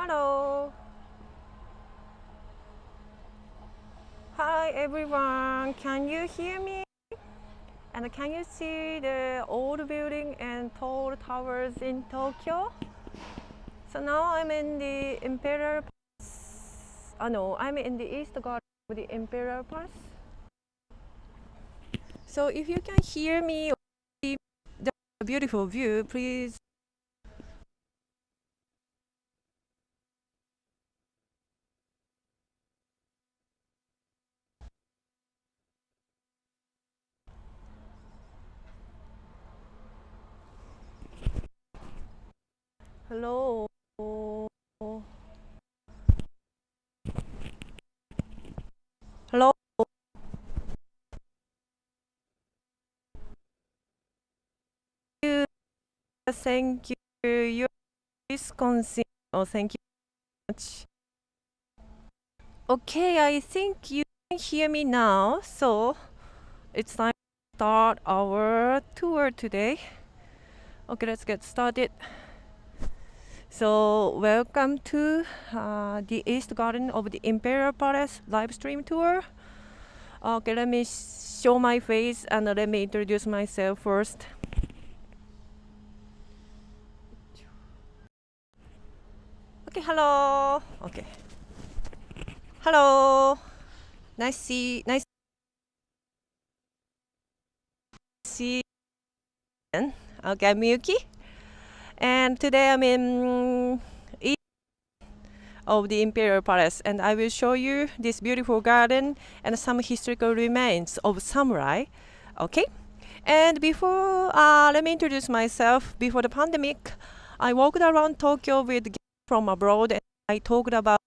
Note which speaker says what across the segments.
Speaker 1: Hello. Hi everyone. Can you hear me? And can you see the old building and tall towers in Tokyo? So now I'm in the Imperial Palace. No, I'm in the East Garden of the Imperial Palace. So if you can hear me or see the beautiful view, please. Hello. Hello. Thank you. You're Wisconsin. Oh, thank you much. Okay, I think you can hear me now. So it's time to start our tour today. Okay, let's get started. So welcome to the East Garden of the Imperial Palace live stream tour. Okay, let me show my face and let me introduce myself first. Okay, hello. Okay. Hello. Nice to see you. Okay, I'm Miyuki. And today I'm in east of the Imperial Palace and I will show you this beautiful garden and some historical remains of samurai. Okay? And before, let me introduce myself. Before the pandemic, I walked around Tokyo with guests from abroad and I talked about,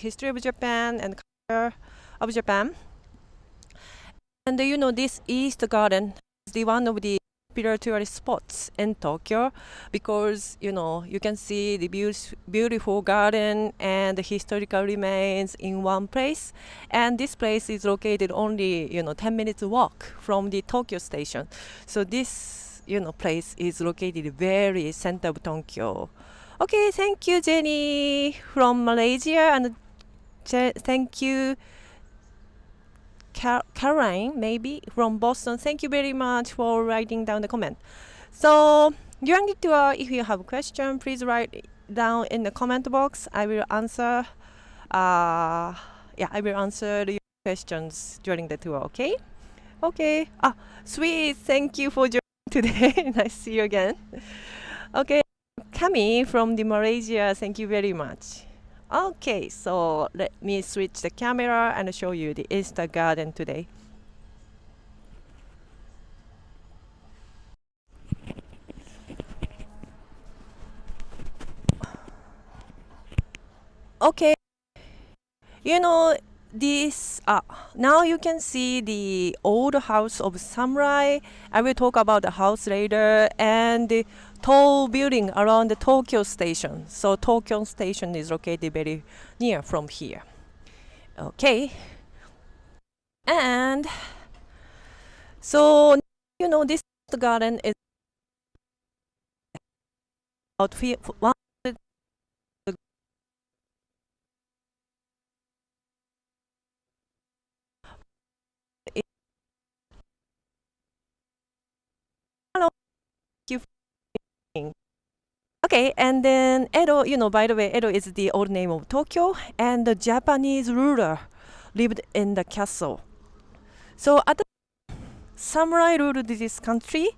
Speaker 1: history of Japan and culture of Japan. And this East Garden is the one of the popular tourist spots in Tokyo because you can see the beautiful garden and the historical remains in one place, and this place is located only 10 minutes walk from the Tokyo station. So this place is located very center of Tokyo. Okay, thank you Jenny from Malaysia, and thank you Caroline, maybe from Boston. Thank you very much for writing down the comment. So during the tour, if you have a question, please write it down in the comment box. I will answer. I will answer your questions during the tour. Okay. Okay. Sweet. Thank you for joining today. Nice to see you again. Okay. Kami from the Malaysia. Thank you very much. Okay, so let me switch the camera and show you the Easter garden today. Okay, this now you can see the old house of samurai. I will talk about the house later, and the tall building around the Tokyo station. So Tokyo station is located very near from here. Okay, and so this garden is about one. Hello, thank you. Okay, and then Edo, by the way, Edo is the old name of Tokyo, and the Japanese ruler lived in the castle. So at the samurai ruled this country.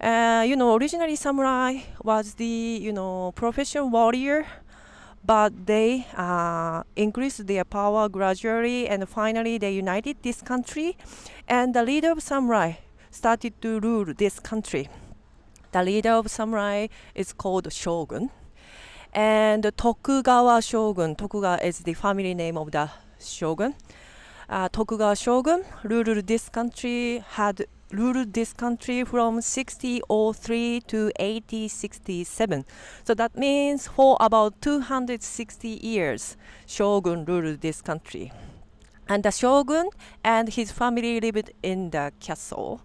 Speaker 1: Originally samurai was the, professional warrior, but they increased their power gradually, and finally they united this country, and the leader of samurai started to rule this country. The leader of samurai is called Shogun. And Tokugawa Shogun, Tokugawa is the family name of the Shogun. Tokugawa Shogun had ruled this country from 6003 to 8067. So that means for about 260 years, Shogun ruled this country. And the Shogun and his family lived in the castle.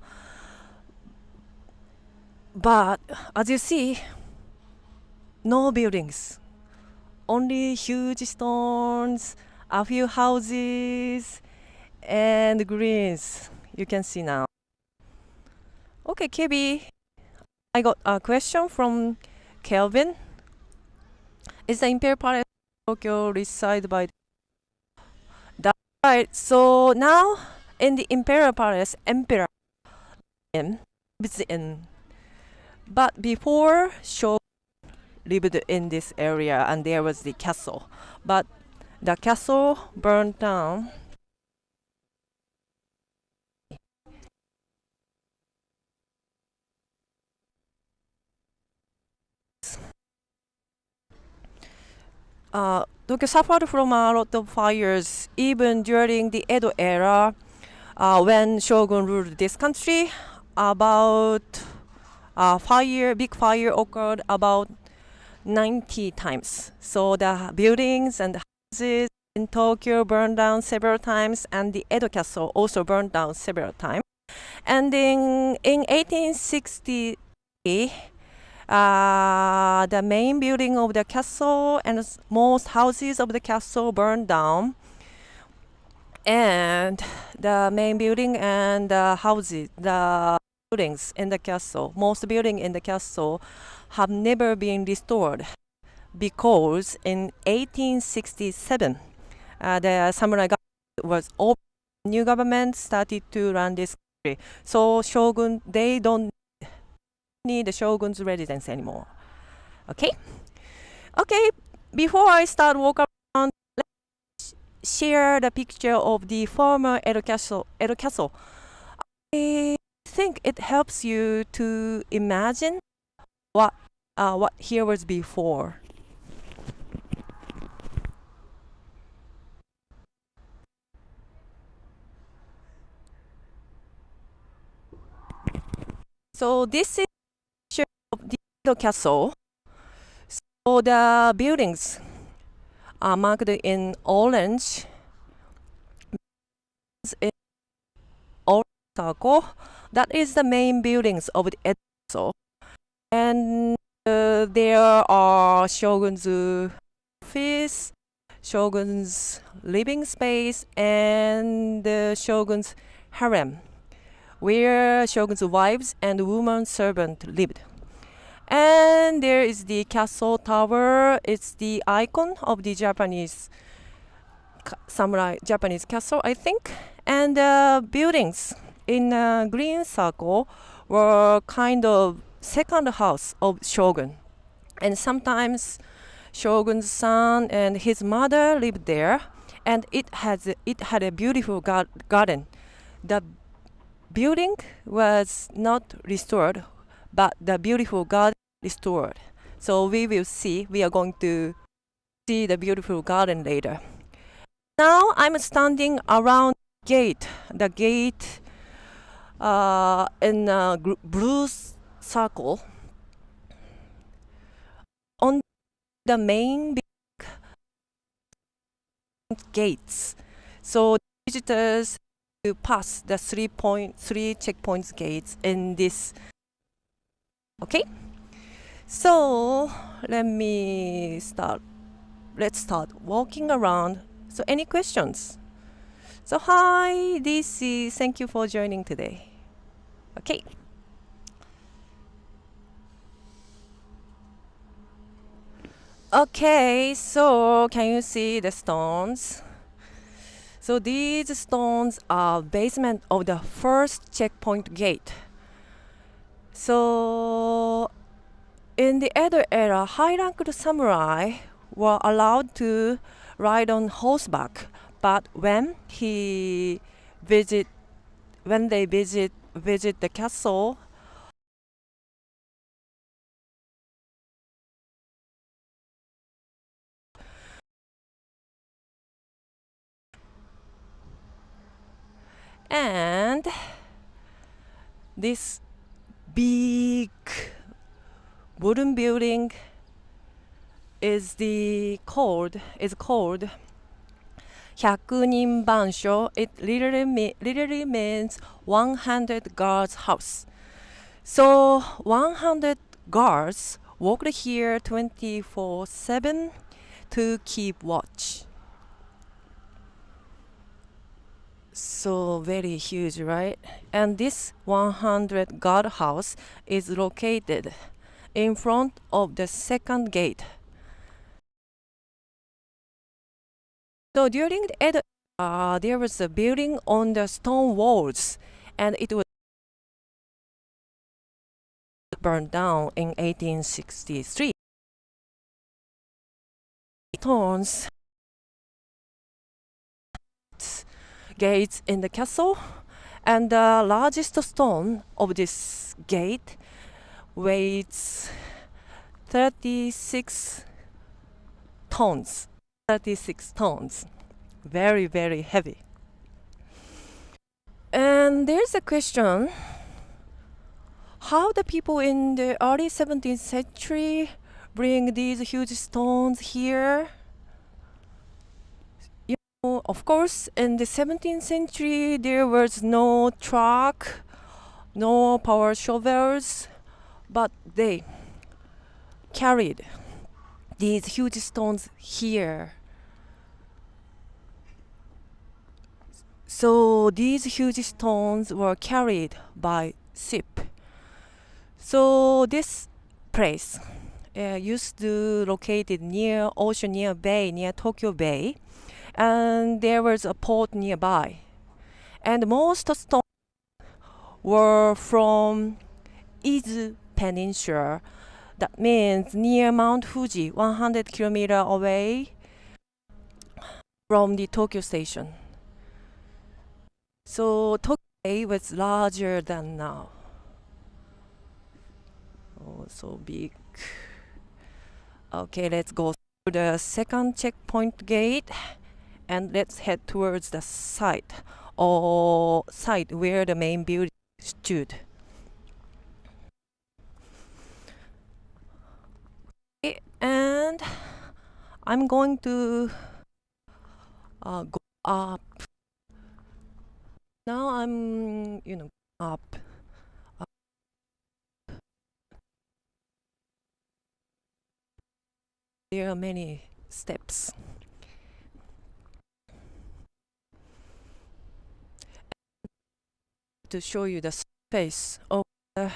Speaker 1: But as you see, no buildings, only huge stones, a few houses, and greens. You can see now. Okay, KB, I got a question from Kelvin. Is the Imperial Palace Tokyo reside by the right? So now in the Imperial Palace, Emperor lives in. But before Shogun lived in this area and there was the castle. But the castle burned down. Tokyo suffered from a lot of fires even during the Edo era when Shogun ruled this country. About big fire occurred about 90 times. So the buildings and the houses in Tokyo burned down several times, and the Edo castle also burned down several times. And in 1860, the main building of the castle and most houses of the castle burned down. And the main building and the houses, the buildings in the castle, most buildings in the castle have never been restored because in 1867, the samurai government was open. New government started to run this country. So shogun, they don't need the shogun's residence anymore. Okay? Okay, before I start walk around, let's share the picture of the former Edo Castle. I think it helps you to imagine what here was before. So this is a picture of the Edo Castle. So the buildings are marked in orange. In orange circle, that is the main buildings of the Edo Castle. And there are shogun's office, shogun's living space, and the shogun's harem, where shogun's wives and woman servant lived. And there is the castle tower. It's the icon of the Japanese samurai Japanese castle, I think. And the buildings in a green circle were kind of second house of shogun. And sometimes shogun's son and his mother lived there. And it had a beautiful garden. The building was not restored, but the beautiful garden restored. So we are going to see the beautiful garden later. Now I'm standing around the gate in a blue circle. On the main gates. So visitors to pass the 3 checkpoints gates in this. Okay, so let's start walking around. So any questions? So hi DC, thank you for joining today. Okay. Okay, so can you see the stones? So these stones are basement of the first checkpoint gate. So in the Edo era, high-ranked samurai were allowed to ride on horseback, but when they visit the castle, and this big wooden building is called 100人 bansho. It literally means 100 guards house. So 100 guards worked here 24/7 to keep watch. So very huge, right? And this 100 guard house is located in front of the second gate. So during the Edo, there was a building on the stone walls, and it was burned down in 1863. Stones gates in the castle, and the largest stone of this gate weighs 36 tons. 36 tons. Very, very heavy. And there's a question, how the people in the early 17th century bring these huge stones here? Of course, in the 17th century, there was no truck, no power shovels, but they carried these huge stones here. So these huge stones were carried by ship. So this place used to located near ocean, near bay, near Tokyo Bay, and there was a port nearby. And most stones were from Izu Peninsula. That means near Mount Fuji, 100 kilometers away from the Tokyo station. So Tokyo Bay was larger than now. Oh, so big. Okay, let's go through the second checkpoint gate, and let's head towards the site where the main building stood. Okay, and I'm going to go up. Now I'm, up. There are many steps. To show you the space of the,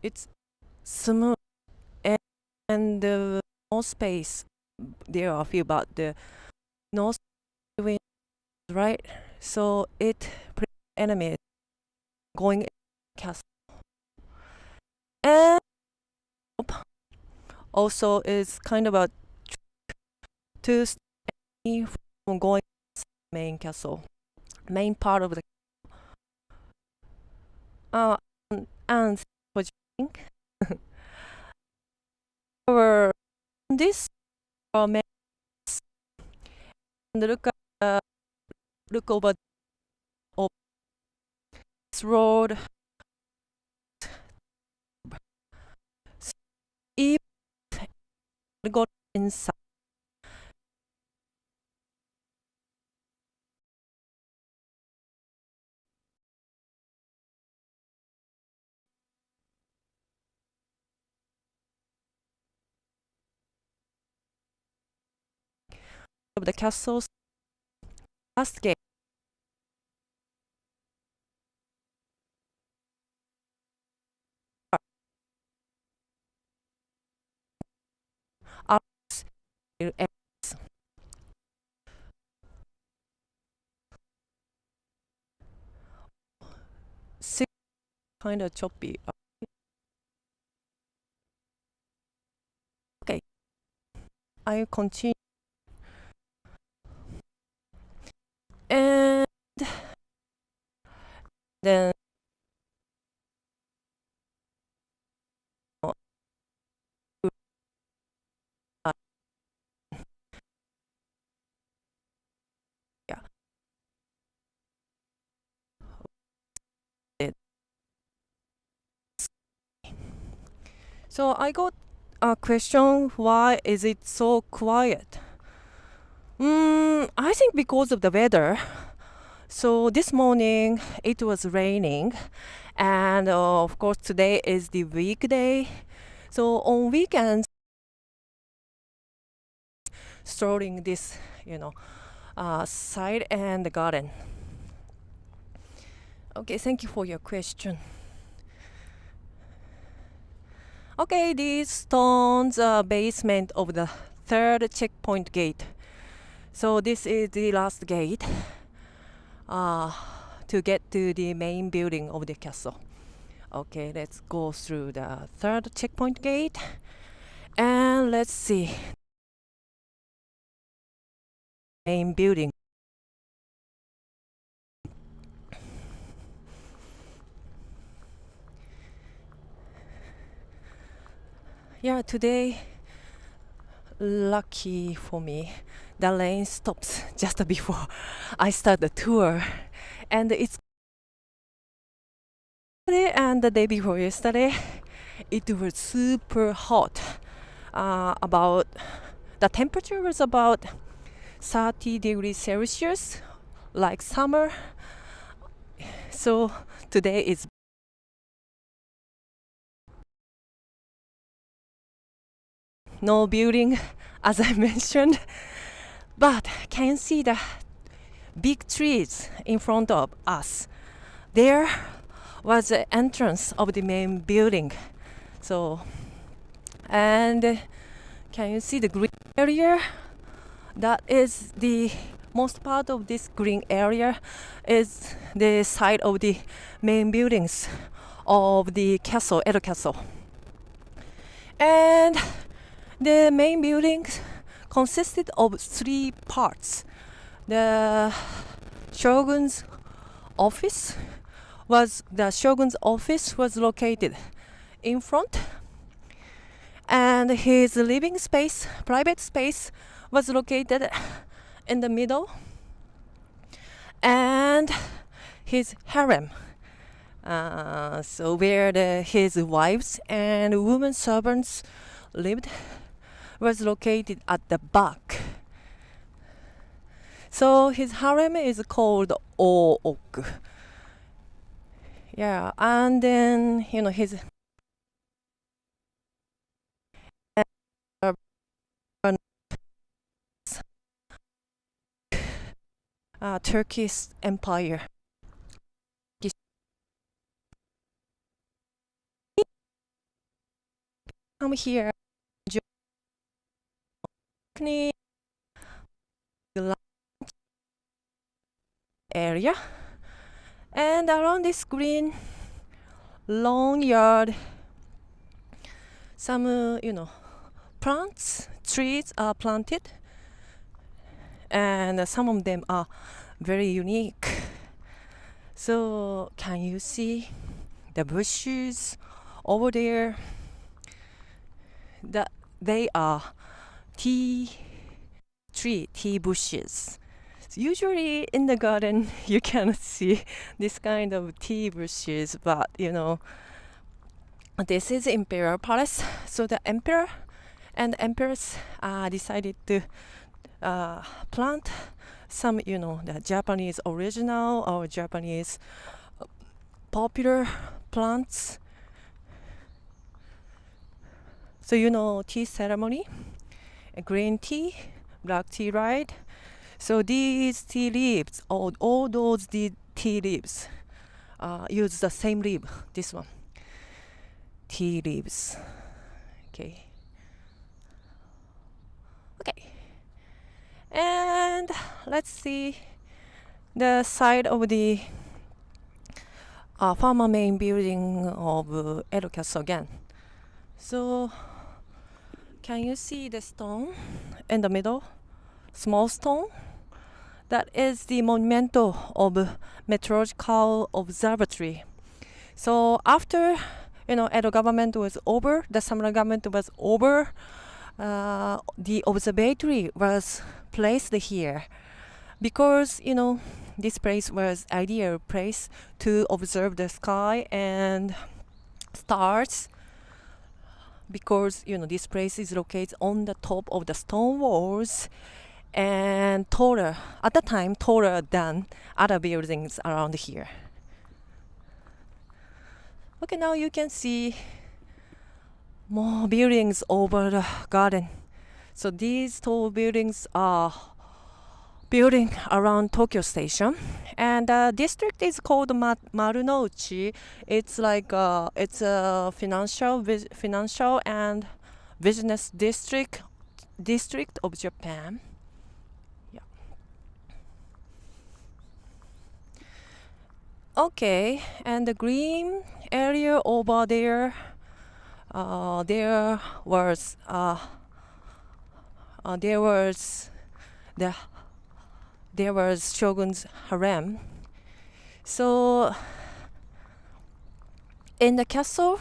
Speaker 1: it's smooth, and the no space. There are a few, but the no wind, right? So it prevents enemies going castle. And also is kind of a to stay from going to the main castle, main part of the and what you think? Over this and look over this road. If we go inside, of the castle's last gate. Kind of choppy. Okay, I continue. And then yeah. So I got a question, why is it so quiet? I think because of the weather. So this morning it was raining, and of course today is the weekday, So on weekends, strolling this, side and the garden. Okay, thank you for your question. Okay, these stones are basement of the third checkpoint gate. So this is the last gate to get to the main building of the castle. Okay, let's go through the third checkpoint gate and let's see main building. Yeah, today, lucky for me, the rain stops just before I start the tour, and it's and the day before yesterday, it was super hot. About the temperature was about 30 degrees Celsius, like summer. So today is no building, as I mentioned, but can you see the big trees in front of us? There was the entrance of the main building. So, and can you see the green area? That is the most part of this green area is the side of the main buildings of the castle, Edo Castle. And the main buildings consisted of 3 parts. The Shogun's office was located in front, and his living space, private space, was located in the middle, and his harem, so where his wives and women servants lived, was located at the back. So his harem is called Ook. Yeah, and then his Turkish Empire. Come here, area, and around this green long yard, some plants, trees are planted, and some of them are very unique. So can you see the bushes over there? That they are tea bushes. Usually in the garden you cannot see this kind of tea bushes, but this is Imperial Palace. So the emperor and empress decided to plant some the Japanese original or Japanese popular plants. So tea ceremony, green tea, black tea, right? So these tea leaves, all those tea leaves, use the same leaf. This one, tea leaves. Okay. And let's see the side of the former main building of Edo Castle again. So can you see the stone in the middle? Small stone? That is the Monumento of Meteorological Observatory. So after Edo government was over, the samurai government was over, the observatory was placed here because this place was ideal place to observe the sky and stars, because this place is located on the top of the stone walls and taller than other buildings around here. Okay, now you can see more buildings over the garden. So these tall buildings are building around Tokyo Station, and the district is called Marunouchi. It's like it's a financial and business district of Japan. Yeah. Okay, and the green area over there, there was Shogun's harem. So in the castle,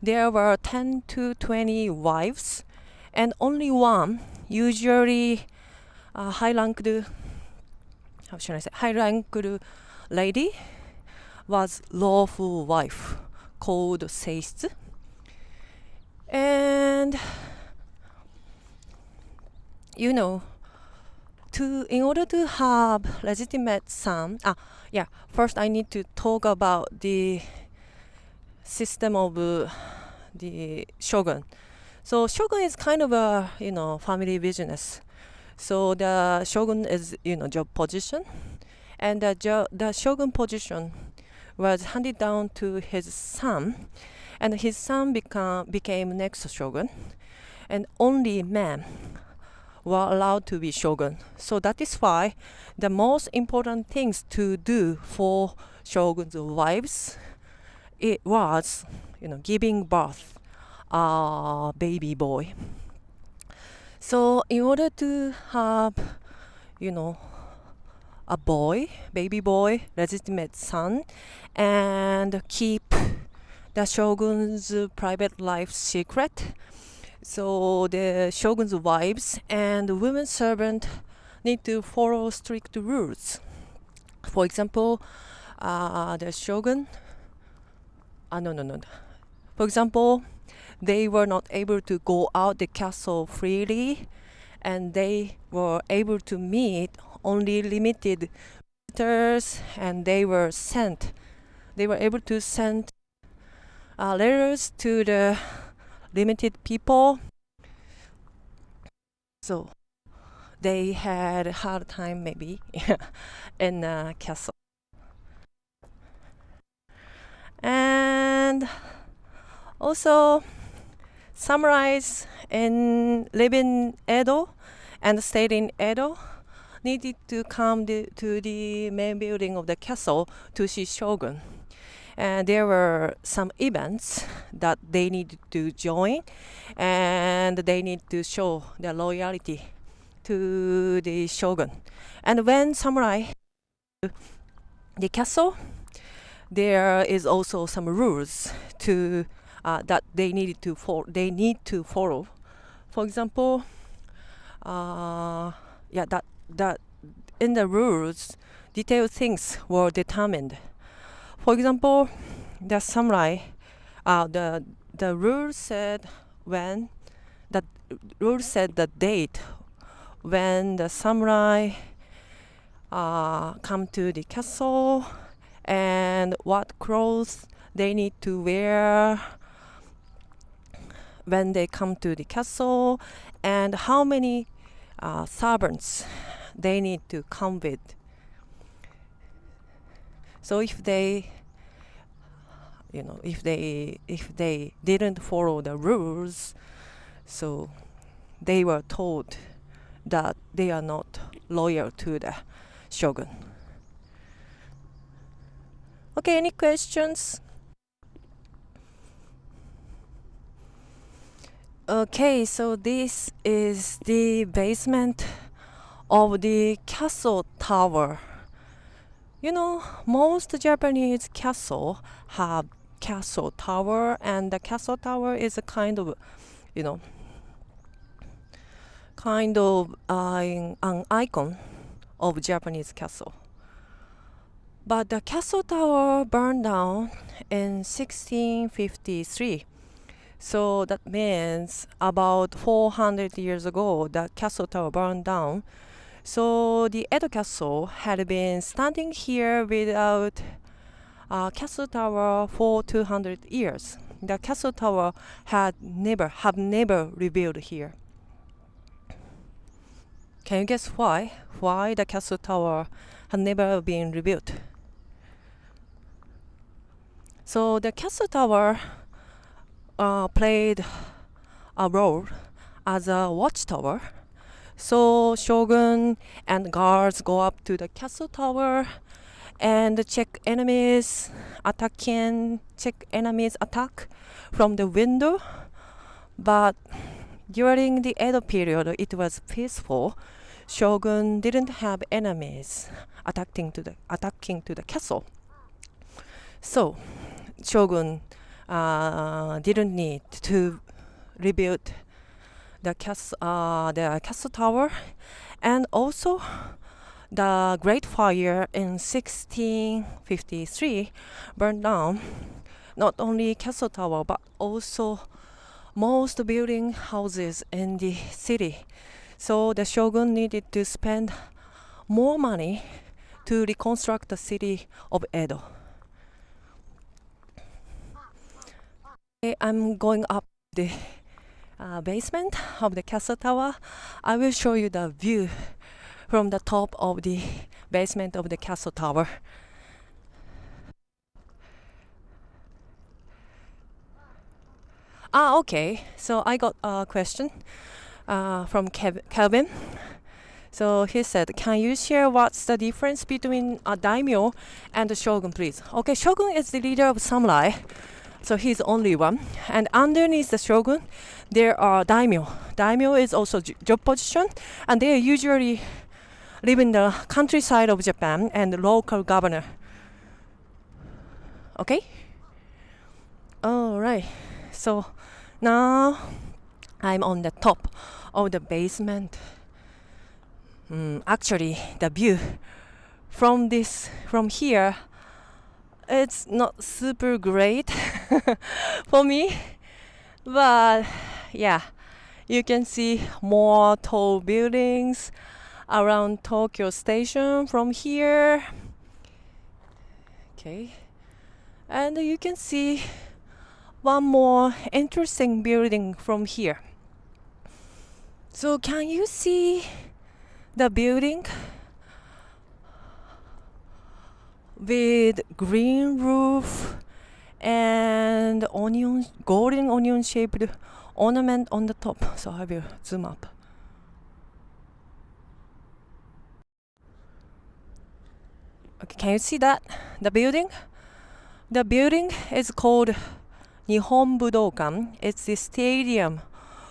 Speaker 1: there were 10 to 20 wives, and only one, usually high-ranked, high-ranked lady, was lawful wife, called seitsu. And in order to have legitimate son, first I need to talk about the system of the shogun. So shogun is kind of a family business. So the shogun is job position, and the shogun position was handed down to his son, and his son became next shogun, and only men were allowed to be shogun. So that is why the most important things to do for shogun's wives, it was giving birth a baby boy. So in order to have a baby boy, legitimate son, and keep the shogun's private life secret, so the shogun's wives and women servant need to follow strict rules. For example, the shogun, For example, they were not able to go out the castle freely, and they were able to meet only limited visitors, and they were able to send letters to the limited people. So they had a hard time maybe in the castle. And also samurais live in Edo and stayed in Edo needed to come to the main building of the castle to see shogun. And there were some events that they needed to join, and they need to show their loyalty to the shogun. And when samurai the castle, there is also some rules that they need to follow. For example, that in the rules, detailed things were determined. For example, the samurai, the rule said the date when the samurai come to the castle, and what clothes they need to wear when they come to the castle, and how many servants they need to come with. So if they didn't follow the rules, so they were told that they are not loyal to the shogun. Okay, any questions? Okay, so this is the basement of the castle tower. Most Japanese castle have castle tower, and the castle tower is a kind of an icon of Japanese castle. But the castle tower burned down in 1653. So that means about 400 years ago, the castle tower burned down. So the Edo castle had been standing here without a castle tower for 200 years. the castle tower have never rebuilt here. Can you guess why? Why the castle tower had never been rebuilt? So the castle tower played a role as a watchtower. So shogun and guards go up to the castle tower and check enemies attack from the window. But during the Edo period, it was peaceful. Shogun didn't have enemies attacking to the castle. So Shogun didn't need to rebuild the castle tower, and also the Great Fire in 1653 burned down not only castle tower but also most building houses in the city. So the shogun needed to spend more money to reconstruct the city of Edo. I'm going up the basement of the castle tower. I will show you the view from the top of the basement of the castle tower. Okay. So I got a question from Calvin. So he said, can you share what's the difference between a daimyo and a shogun, please? Okay, shogun is the leader of samurai. So he's only one. And underneath the shogun, there are daimyo. Daimyo is also job position, and they usually live in the countryside of Japan and the local governor. Okay? Alright. So now I'm on the top of the basement. Actually, the view from here, it's not super great for me, but yeah, you can see more tall buildings around Tokyo Station from here. Okay, and you can see one more interesting building from here. So can you see the building with green roof and golden onion shaped ornament on the top? So I will zoom up. Okay, can you see that? The building is called Nihon Budokan. It's the stadium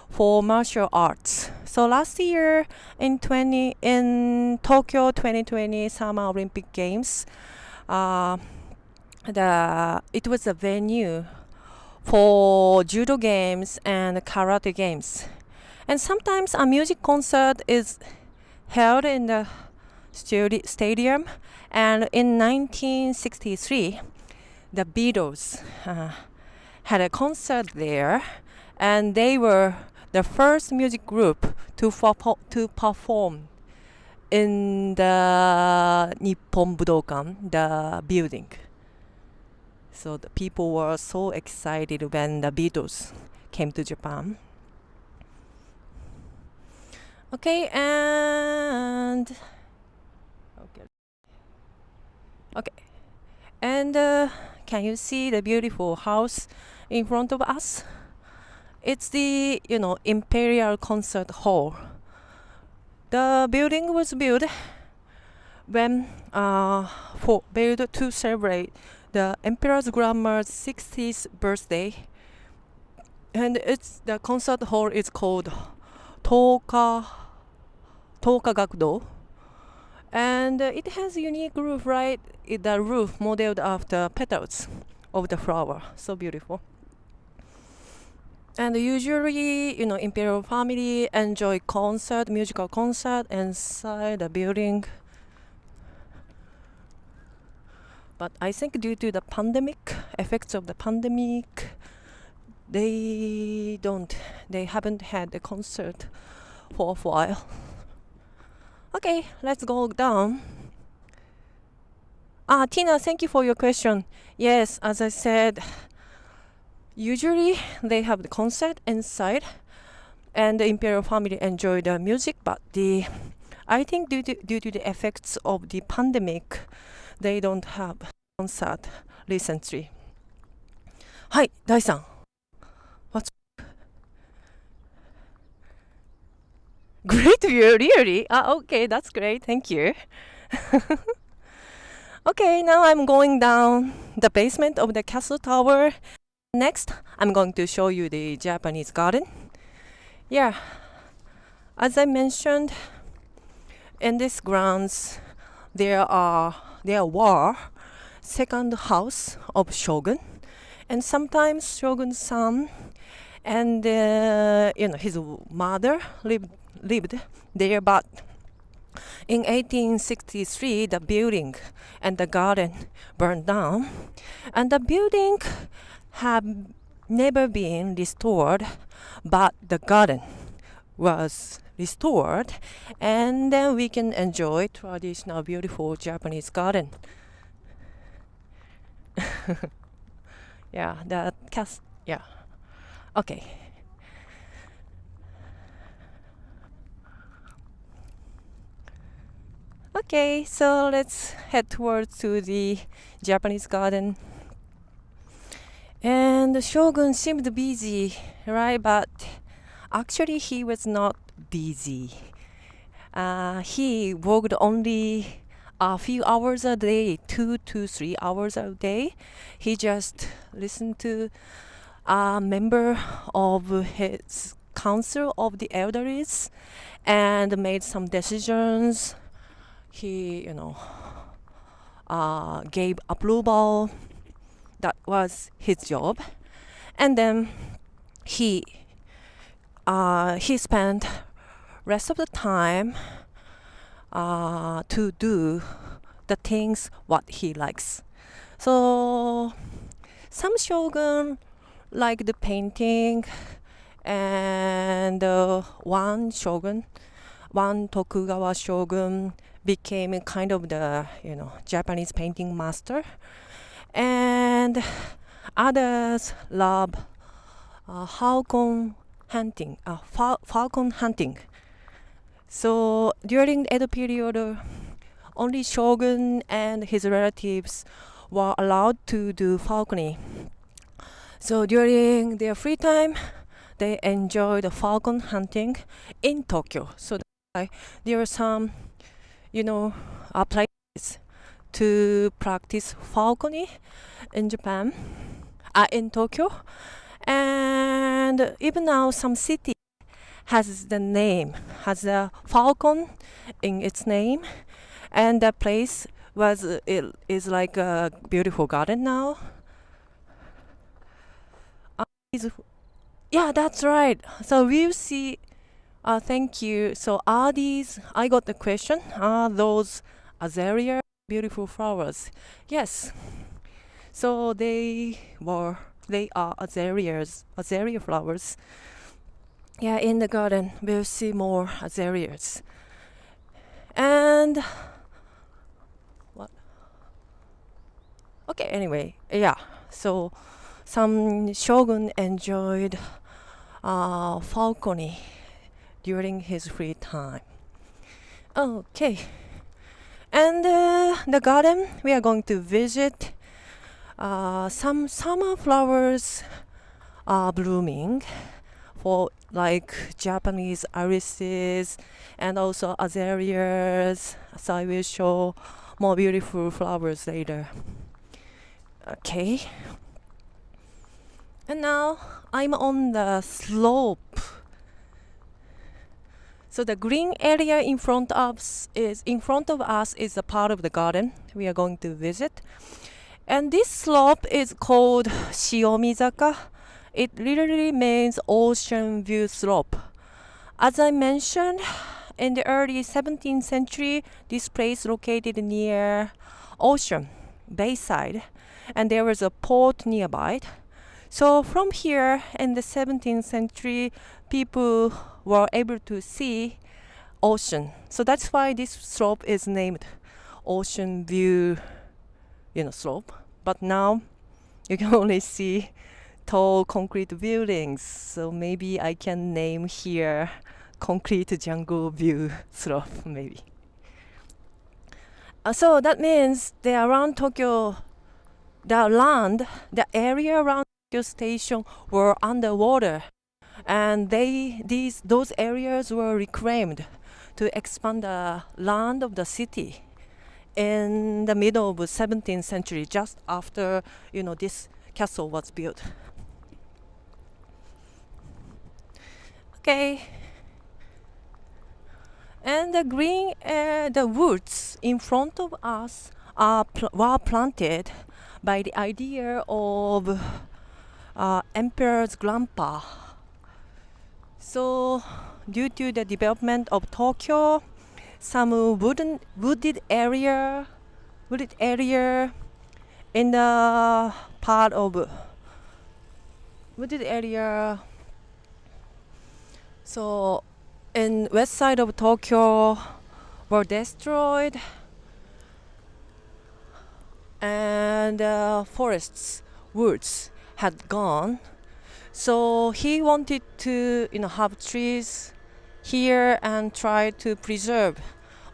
Speaker 1: for martial arts. So last year in Tokyo 2020 Summer Olympic Games, it was a venue for judo games and karate games. And sometimes a music concert is held in the stadium. And in 1963, the Beatles had a concert there, and they were the first music group to perform in the Nippon Budokan, the building. So the people were so excited when the Beatles came to Japan. Okay, and can you see the beautiful house in front of us? It's the Imperial Concert Hall. The building was built to celebrate the Emperor's grandma's 60th birthday, and the concert hall is called Toka Gakudo, and it has a unique roof, right? The roof modeled after petals of the flower, so beautiful. And usually, imperial family enjoy musical concert inside the building. But I think due to the effects of the pandemic, they haven't had a concert for a while. Okay, let's go down. Tina, thank you for your question. Yes, as I said, Usually they have the concert inside, and the imperial family enjoy the music. But I think due to the effects of the pandemic, they don't have concert recently. Hi, Dai-san. What's great view, really? Okay, that's great. Thank you. Okay, now I'm going down the basement of the castle tower. Next, I'm going to show you the Japanese garden. Yeah, as I mentioned, in these grounds, there were second house of Shogun, and sometimes Shogun's son and his mother lived there, but in 1863 the building and the garden burned down, and the building have never been restored, but the garden was restored, and then we can enjoy traditional beautiful Japanese garden. Yeah, yeah. Okay. Okay, so let's head towards to the Japanese garden. And the Shogun seemed busy, right? But actually he was not busy. He worked only a few hours a day, 2 to 3 hours a day. He just listened to a member of his council of the elders and made some decisions. He, gave approval. That was his job. And then he spent rest of the time to do the things what he likes. So some shogun like the painting, and one Tokugawa shogun became kind of the Japanese painting master, and others love falcon hunting. So during the Edo period, only shogun and his relatives were allowed to do falconry. So during their free time, they enjoy the falcon hunting in Tokyo. So that's why there are some, places to practice falconry in Japan, in Tokyo, and even now some city has a falcon in its name, and that place is like a beautiful garden now. Yeah, that's right. So we'll see. Thank you. So I got the question, are those azalea beautiful flowers? Yes. So they are azalea flowers. Yeah, in the garden we'll see more azaleas. And what? Okay, anyway, yeah. So some shogun enjoyed falconry during his free time. Okay. And the garden we are going to visit. Some summer flowers are blooming, for like Japanese irises and also azaleas. So I will show more beautiful flowers later. Okay. And now I'm on the slope. So the green area in front of us is a part of the garden we are going to visit. And this slope is called Shiomizaka. It literally means ocean view slope. As I mentioned, in the early 17th century, this place located near ocean, bayside, and there was a port nearby. So from here in the 17th century, people were able to see ocean. So that's why this slope is named Ocean View slope. But now you can only see tall concrete buildings. So maybe I can name here concrete jungle view slope maybe. So that means the around Tokyo, the area around Tokyo Station were underwater, and those areas were reclaimed to expand the land of the city in the middle of the 17th century, just after this castle was built. Okay. And the woods in front of us were planted by the idea of Emperor's grandpa. So, due to the development of Tokyo, some wooded area in the part of wooded area. So, in west side of Tokyo were destroyed, and woods had gone. So he wanted to have trees here and try to preserve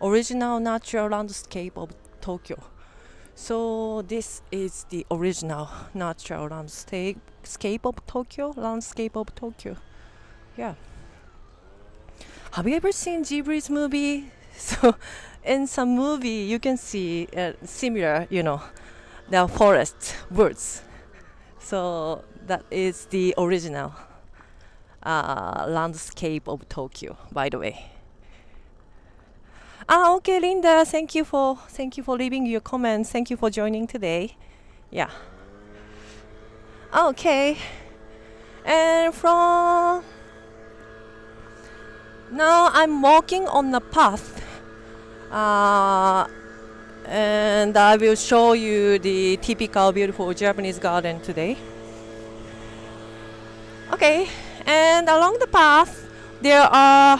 Speaker 1: original natural landscape of Tokyo. So this is the original natural landscape of Tokyo. Yeah. Have you ever seen Ghibli's movie? So in some movie you can see similar, the forest, woods. So that is the original landscape of Tokyo, by the way. Okay, Linda, thank you for leaving your comments. Thank you for joining today. Yeah. Okay. And from now I'm walking on the path, and I will show you the typical beautiful Japanese garden today. Okay, and along the path there are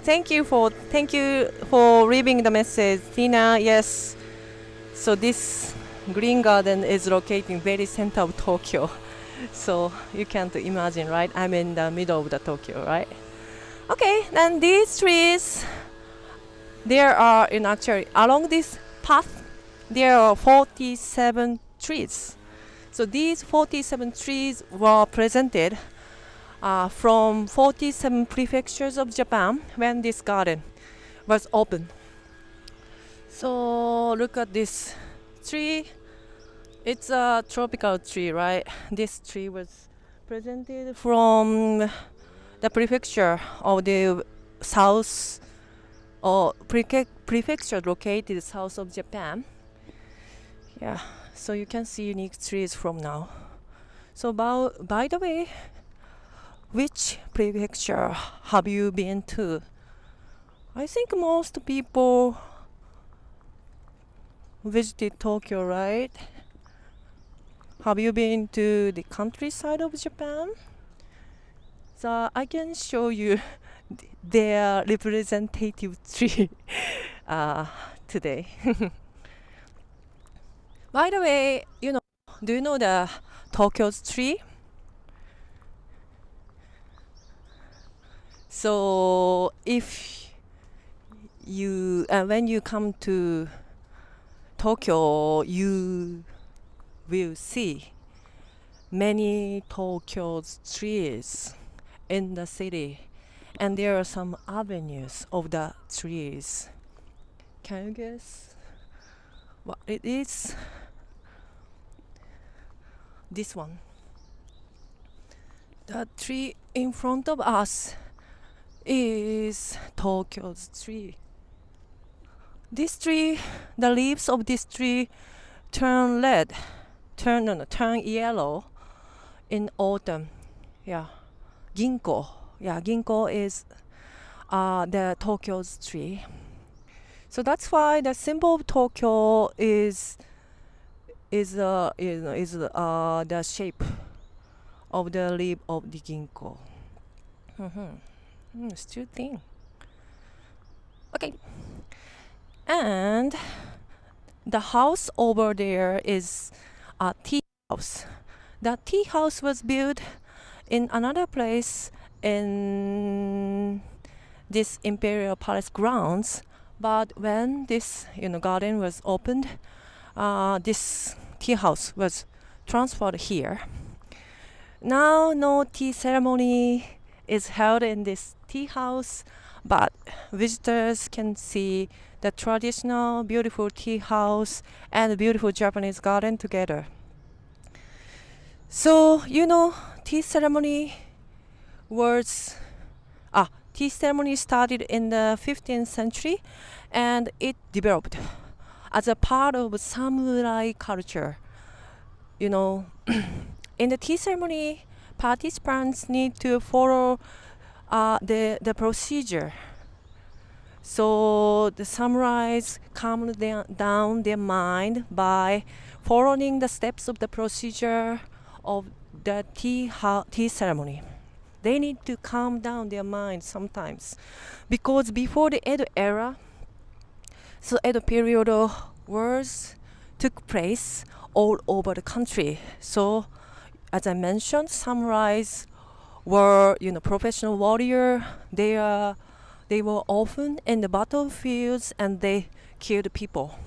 Speaker 1: thank you for leaving the message, Tina. Yes, so this green garden is located in very center of Tokyo. So you can't imagine, right? I'm in the middle of the Tokyo, right? Okay, then these trees, there are actually along this path there are 47 trees. So these 47 trees were presented from 47 prefectures of Japan when this garden was opened. So look at this tree. It's a tropical tree, right? This tree was presented from the prefecture of the south, or prefecture located south of Japan. Yeah, so you can see unique trees from now. So by the way, which prefecture have you been to? I think most people visited Tokyo, right? Have you been to the countryside of Japan? So I can show you their representative tree today. By the way, do you know the Tokyo's tree? So if you when you come to Tokyo, you will see many Tokyo's trees in the city, and there are some avenues of the trees. Can you guess what it is? This one. The tree in front of us is Tokyo's tree. This tree, the leaves of this tree turn yellow in autumn. Yeah, ginkgo. Yeah, ginkgo is the Tokyo's tree. So that's why the symbol of Tokyo is the shape of the leaf of the ginkgo. Still thing. Okay. And the house over there is a tea house. The tea house was built in another place in this Imperial Palace grounds, but when this garden was opened, this tea house was transferred here. Now no tea ceremony is held in this tea house, but visitors can see the traditional beautiful tea house and the beautiful Japanese garden together. So tea ceremony was tea ceremony started in the 15th century, and it developed as a part of samurai culture. In the tea ceremony, participants need to follow the procedure. So the samurais calm down their mind by following the steps of the procedure of the tea ceremony. They need to calm down their mind sometimes, because before the Edo era, so Edo period, wars took place all over the country. So as I mentioned, samurais were professional warrior. They were often in the battlefields and they killed people.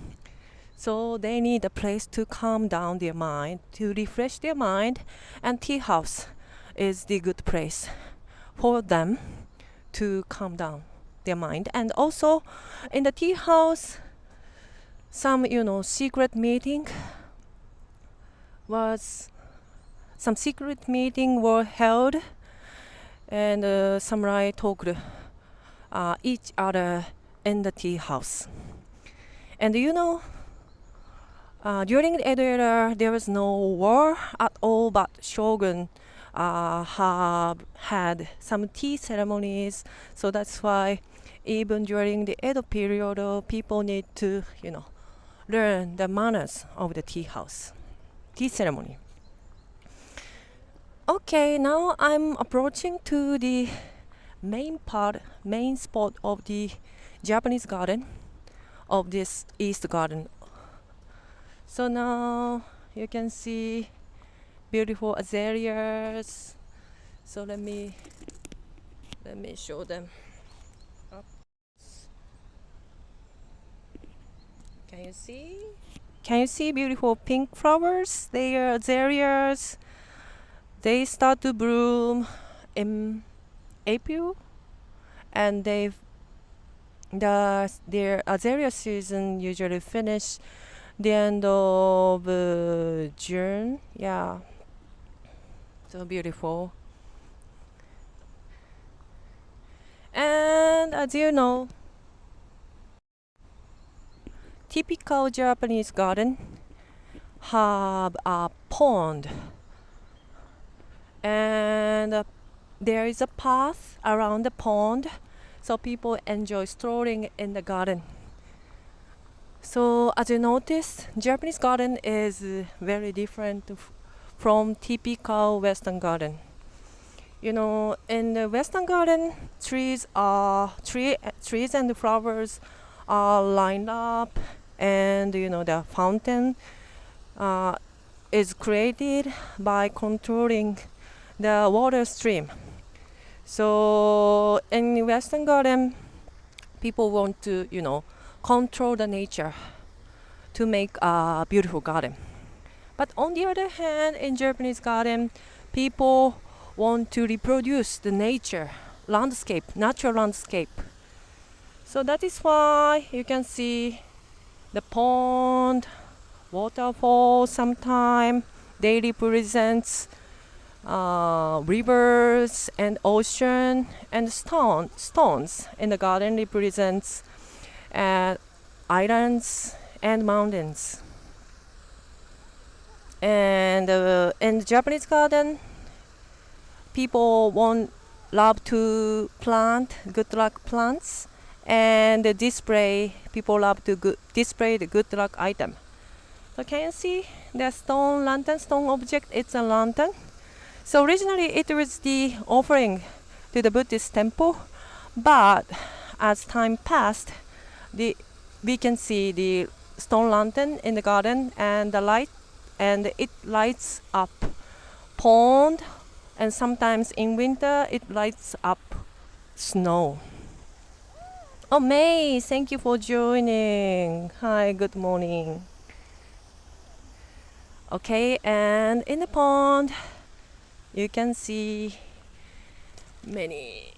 Speaker 1: So they need a place to calm down their mind, to refresh their mind, and tea house is the good place for them to calm down their mind. And also in the tea house, some secret meeting were held, and samurai talked each other in the tea house. And during the Edo era, there was no war at all, but Shogun have had some tea ceremonies. So that's why even during the Edo period, people need to learn the manners of the tea ceremony. Okay, now I'm approaching to the main spot of the Japanese garden, of this East garden. So now you can see beautiful azaleas. So let me show them. Can you see? Can you see beautiful pink flowers? They are azaleas. They start to bloom in April, and their azalea season usually finish the end of June. Yeah, so beautiful. And as you know, typical Japanese garden have a pond, and there is a path around the pond, so people enjoy strolling in the garden. So as you notice, Japanese garden is very different from typical Western garden. In the Western garden, trees and flowers are lined up, and the fountain is created by controlling the water stream. So in Western garden, people want to control the nature to make a beautiful garden. But on the other hand, in Japanese garden, people want to reproduce the natural landscape. So that is why you can see the pond, waterfall. Sometimes they represents rivers and ocean, and stones in the garden represents islands and mountains. And in the Japanese garden, people love to plant good luck plants, and people love to display the good luck item. So can you see the stone object? It's a lantern. So originally it was the offering to the Buddhist temple, but as time passed, we can see the stone lantern in the garden, and the light and it lights up pond, and sometimes in winter it lights up snow. Oh, May, thank you for joining. Hi, good morning. Okay, and in the pond you can see many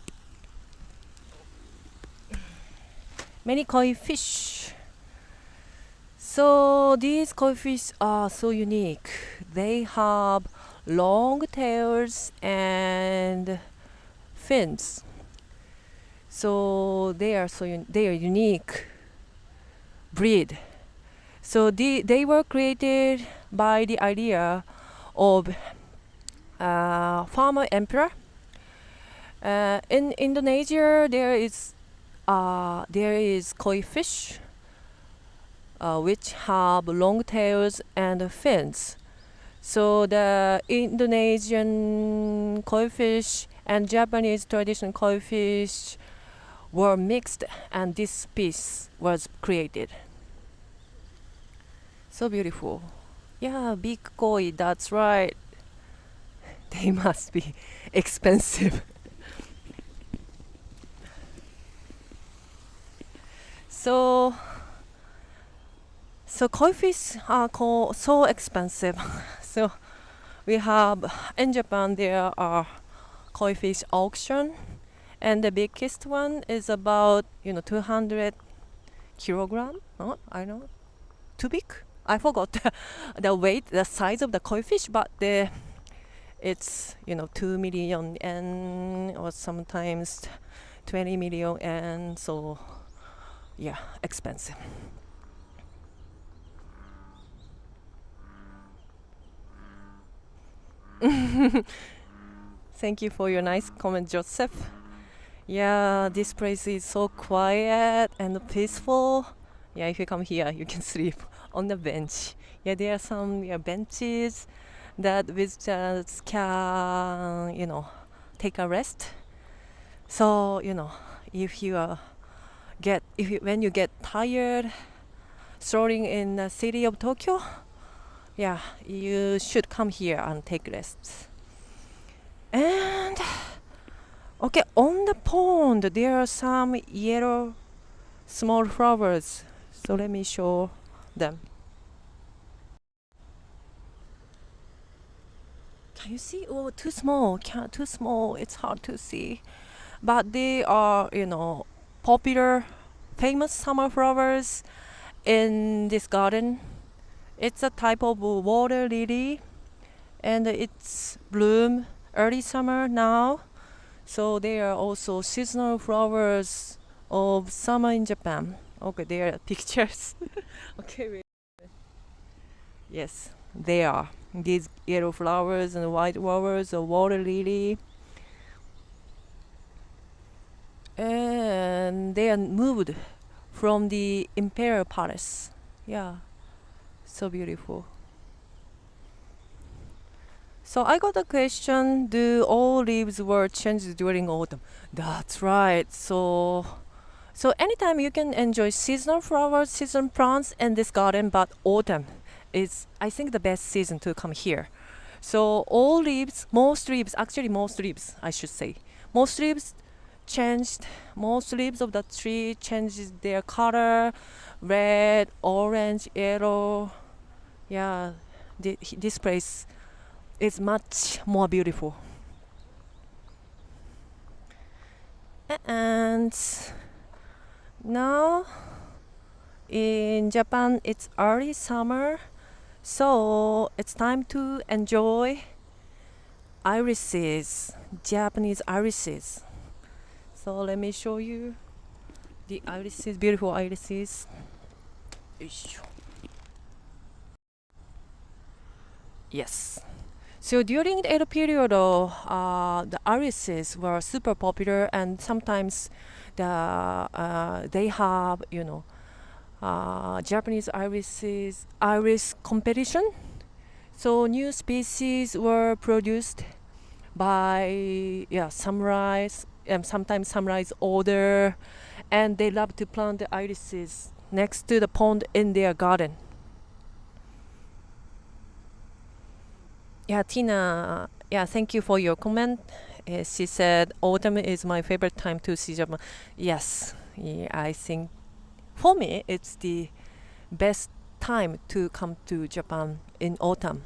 Speaker 1: koi fish. So these koi fish are so unique. They have long tails and fins. So they are unique breed. So they were created by the idea of farmer emperor. In Indonesia, there is koi fish which have long tails and fins. So the Indonesian koi fish and Japanese traditional koi fish were mixed, and this piece was created. So beautiful. Yeah, big koi, that's right. They must be expensive. So koi fish are so expensive. So we have in Japan there are koi fish auction, and the biggest one is about 200 kilogram. Oh, I know, too big. I forgot the weight, the size of the koi fish, but it's 2 million yen or sometimes 20 million yen. So yeah, expensive. Thank you for your nice comment, Joseph. Yeah, this place is so quiet and peaceful. Yeah, if you come here, you can sleep on the bench. Yeah, there are some benches that visitors can, take a rest. So, if you when you get tired strolling in the city of Tokyo, yeah, you should come here and take rest. And okay, on the pond there are some yellow small flowers. So let me show them. Can you see? Oh, too small. Too small. It's hard to see. But they are, popular, famous summer flowers in this garden. It's a type of water lily, and it's bloom early summer now. So they are also seasonal flowers of summer in Japan. Okay, there are pictures. Okay, wait. Yes, they are. These yellow flowers and white flowers, a water lily. And they are moved from the Imperial Palace. Yeah, so beautiful. So I got a question, do all leaves were changed during autumn? That's right. So anytime you can enjoy seasonal flowers, seasonal plants in this garden, but autumn is, I think, the best season to come here. So most leaves, I should say, most leaves changed. Most leaves of the tree changes their color, red, orange, yellow. Yeah, this place is much more beautiful. And now in Japan it's early summer, so it's time to enjoy irises, Japanese irises. So let me show you the irises, beautiful irises. Yes. So during the Edo period, the irises were super popular, and sometimes they have Japanese iris competition. So new species were produced by samurais, and sometimes samurais order, and they love to plant the irises next to the pond in their garden. Yeah, Tina. Yeah, thank you for your comment. She said autumn is my favorite time to see Japan. Yes, yeah, I think for me it's the best time to come to Japan in autumn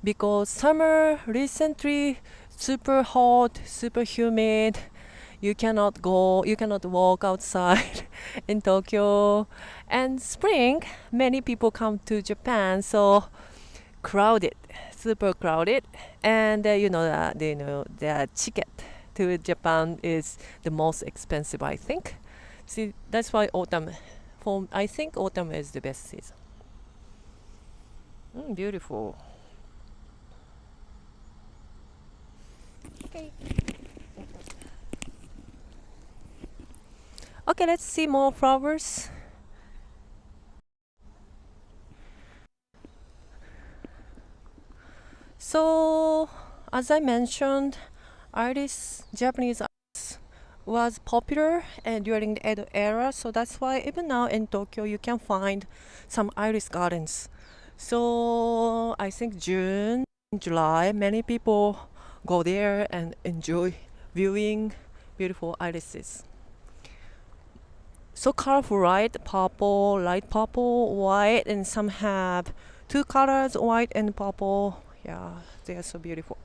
Speaker 1: because summer recently super hot, super humid. You cannot walk outside in Tokyo. And spring, many people come to Japan, so crowded, super crowded. And the ticket to Japan is the most expensive, I think. See, that's why I think autumn is the best season. Beautiful. Okay. Okay, let's see more flowers. So, as I mentioned, Japanese artists was popular and during the Edo era. So that's why even now in Tokyo you can find some iris gardens. So I think June, July, many people go there and enjoy viewing beautiful irises. So colorful, right? Purple, light purple, white, and some have two colors, white and purple. Yeah, they are so beautiful.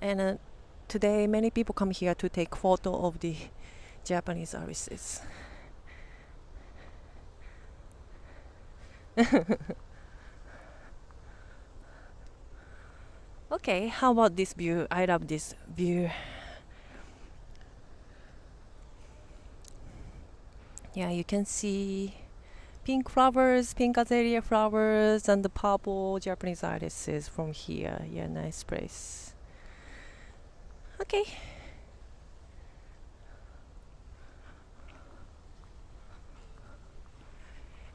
Speaker 1: And today, many people come here to take photo of the Japanese irises. Okay, how about this view? I love this view. Yeah, you can see pink flowers, pink azalea flowers, and the purple Japanese irises from here. Yeah, nice place. Okay.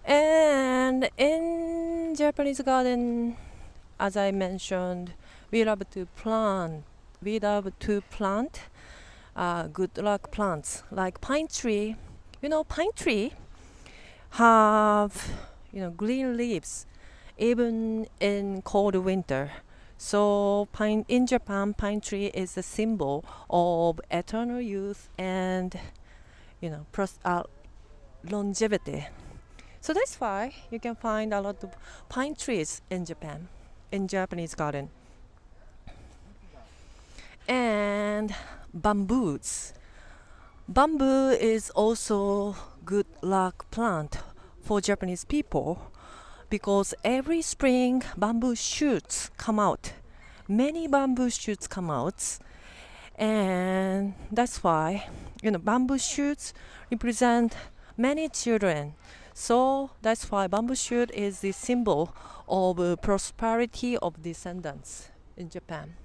Speaker 1: And in Japanese garden, as I mentioned, we love to plant. We love to plant good luck plants like pine tree. Pine tree have green leaves even in cold winter. So pine in Japan, pine tree is a symbol of eternal youth and longevity. So that's why you can find a lot of pine trees in Japan, in Japanese garden. And bamboos. Bamboo is also good luck plant for Japanese people because every spring bamboo shoots come out. Many bamboo shoots come out, and that's why bamboo shoots represent many children. So that's why bamboo shoot is the symbol of prosperity of descendants in Japan.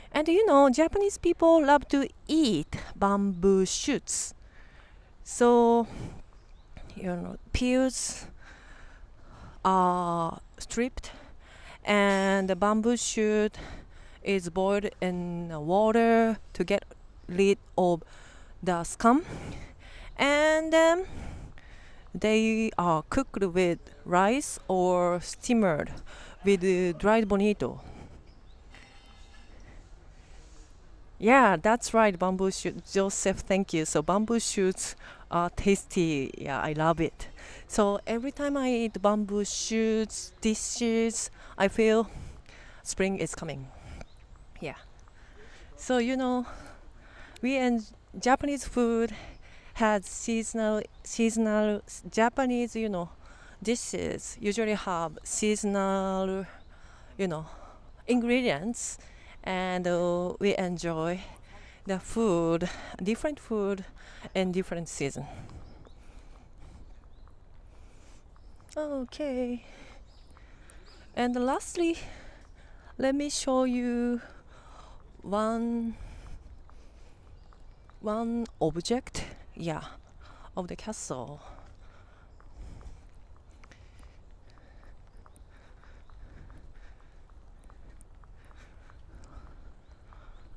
Speaker 1: And Japanese people love to eat bamboo shoots. So, peels are stripped and the bamboo shoot is boiled in water to get rid of the scum. And they are cooked with rice or steamed with dried bonito. Yeah, that's right, bamboo shoot. Joseph, thank you. So bamboo shoots are tasty. Yeah, I love it. So every time I eat bamboo shoots dishes, I feel spring is coming. Yeah. So we and Japanese food has seasonal Japanese dishes usually have seasonal ingredients, and we enjoy the food, different food in different season. Okay. And lastly, let me show you one object, yeah, of the castle.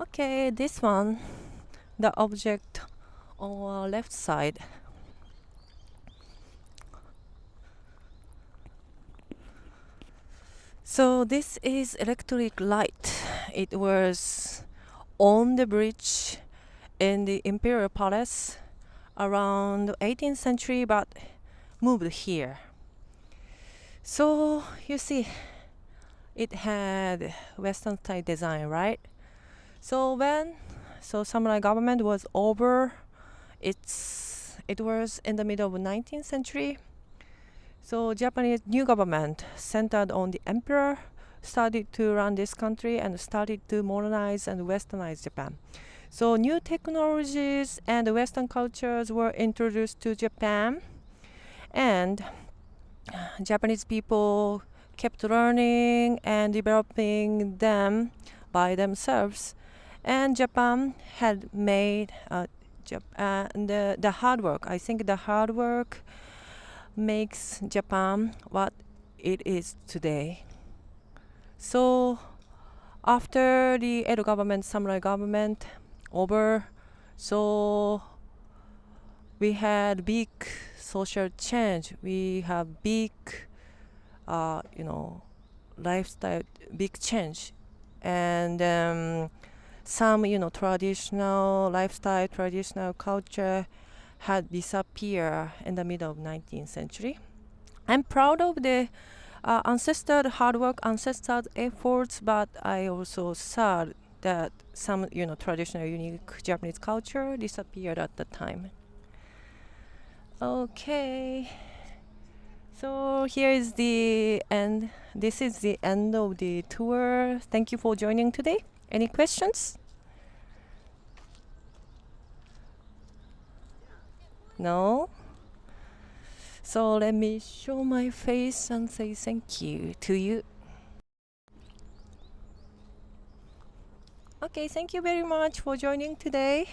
Speaker 1: Okay, this one, the object on our left side. So this is electric light. It was on the bridge in the Imperial Palace around 18th century, but moved here. So you see, it had Western style design, right? So when samurai government was over, it was in the middle of 19th century. So Japanese new government centered on the emperor started to run this country and started to modernize and westernize Japan. So new technologies and Western cultures were introduced to Japan, and Japanese people kept learning and developing them by themselves. And Japan had made the hard work. I think the hard work makes Japan what it is today. So after the Edo government, samurai government over, so we had big social change. We have big, lifestyle, big change, and some, traditional lifestyle, traditional culture had disappeared in the middle of 19th century. I'm proud of the ancestor hard work, ancestor efforts, but I also saw that some, traditional unique Japanese culture disappeared at the time. Okay, so here is the end. This is the end of the tour. Thank you for joining today. Any questions? No? So let me show my face and say thank you to you. Okay, thank you very much for joining today.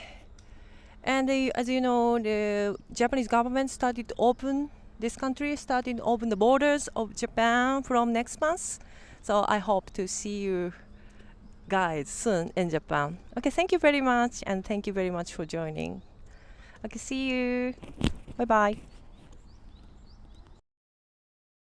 Speaker 1: And as you know, the Japanese government started to open this country, started to open the borders of Japan from next month. So I hope to see you guys soon in Japan. Okay, thank you very much, and thank you very much for joining. Okay, see you. Bye bye.